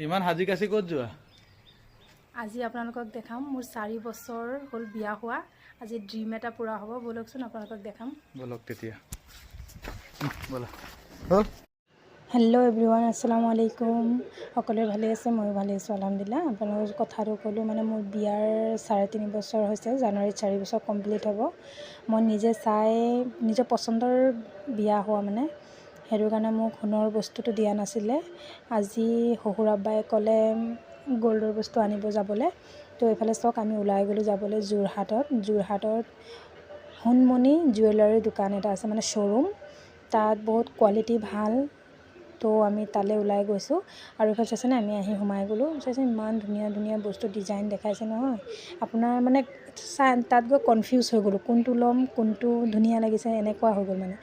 ইমান হাজি কাছি ক'ত যোৱা? আজি আপোনালোকক দেখাম মোৰ 4 বছৰ হ'ল বিয়া হোৱা। আজি ড্ৰিম এটা পূৰা হ'ব। বলকচোন আপোনালোকক দেখাম। বলক তেতিয়া বলা হ'ল। হেল্ল' এভৰিৱান, আসসালামু আলাইকুম। সকলোৱে ভালে আছে? ময়ো ভালে আছোঁ আলহামদুলিল্লাহ। আপোনালোকৰ কথাটো ক'লোঁ মানে মোৰ বিয়াৰ 3.5 বছৰ হৈছে। জানুৱাৰীত 4 বছৰ কমপ্লিট হ'ব। মই নিজে চাই নিজৰ পচন্দৰ বিয়া হোৱা মানে সেইটো কাৰণে মোক সোণৰ বস্তুটো দিয়া নাছিলে। আজি শহুৰ আব্বাই ক'লে গ'ল্ডৰ বস্তু আনিব যাবলৈ। তো এইফালে চাওক আমি ওলাই গ'লোঁ যাবলৈ যোৰহাটত সোণমণি জুৱেলাৰী দোকান এটা আছে, মানে শ্ব'ৰুম। তাত বহুত কোৱালিটি ভাল। তো আমি তালৈ ওলাই গৈছোঁ আৰু এইফালে চাইছেনে আমি আহি সোমাই গ'লোঁ। চাইছে ইমান ধুনীয়া ধুনীয়া বস্তু ডিজাইন দেখাইছে নহয়, আপোনাৰ মানে তাত গৈ কনফিউজ হৈ গ'লোঁ কোনটো ল'ম, কোনটো ধুনীয়া লাগিছে, এনেকুৱা হৈ গ'ল। মানে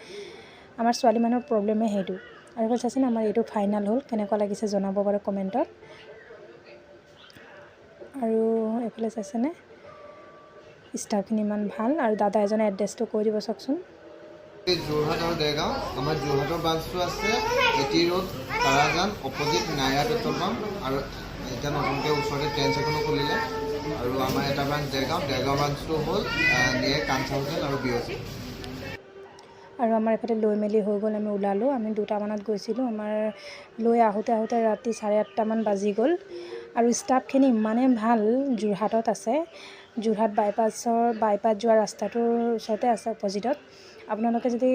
আমাৰ ছোৱালী মানুহৰ প্ৰব্লেমেই সেইটো। আৰু এইফালে চাইছেনে আমাৰ এইটো ফাইনেল হ'ল। কেনেকুৱা লাগিছে জনাব পাৰে কমেণ্টত। আৰু এইফালে চাইছেনে ষ্টাফখিনি ইমান ভাল। আৰু দাদা এজনে এড্ৰেছটো কৈ দিব চাওকচোন। যোৰহাট আৰু দেৰগাঁও। আমাৰ যোৰহাটৰ ব্ৰাঞ্চটো আছে এটি ৰোড তাৰাজান অপজিট নাইৰা পেট্ৰল পাম্প, আৰু এতিয়া নতুনকৈ ওচৰতে ট্ৰেন্স এখনো খুলিলে। আৰু আমাৰ এটা ব্ৰাঞ্চ দেৰগাঁও ব্ৰাঞ্চটো হ'ল নিয়ে কাঞ্চা হোটেল আৰু BOC। আৰু আমাৰ এইফালে লৈ মেলি হৈ গ'ল। আমি ওলালোঁ। আমি 2টামানত গৈছিলোঁ। আমাৰ লৈ আহোঁতে ৰাতি 8:30মান বাজি গ'ল। আৰু ষ্টাফখিনি ইমানেই ভাল। যোৰহাটত আছে, যোৰহাট বাইপাছ যোৱা ৰাস্তাটোৰ ওচৰতে আছে, অপজিটত। আপোনালোকে যদি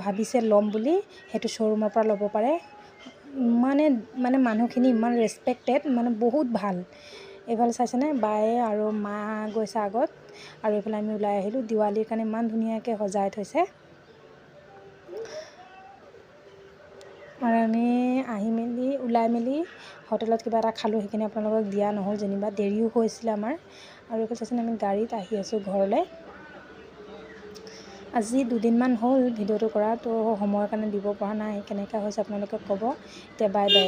ভাবিছে ল'ম বুলি, সেইটো শ্ব'ৰুমৰ পৰা ল'ব পাৰে। মানে মানুহখিনি ইমান ৰেচপেক্টেড, মানে বহুত ভাল। এইফালে চাইছেনে বায়ে আৰু মা গৈছে আগত, আৰু এইফালে আমি ওলাই আহিলোঁ। দিৱালীৰ কাৰণে ইমান ধুনীয়াকৈ সজাই থৈছে। আৰু আমি ওলাই মেলি হোটেলত কিবা এটা খালোঁ। সেইখিনি আপোনালোকক দিয়া নহ'ল যেনিবা, দেৰিও হৈছিলে আমাৰ। আৰু এইফালে চাইছেনে আমি গাড়ীত আহি আছোঁ ঘৰলৈ। আজি 2দিনমান হ'ল ভিডিঅ'টো কৰা, তো সময়ৰ কাৰণে দিব পৰা নাই। কেনেকুৱা হৈছে আপোনালোকে ক'ব। এতিয়া বাই বাই।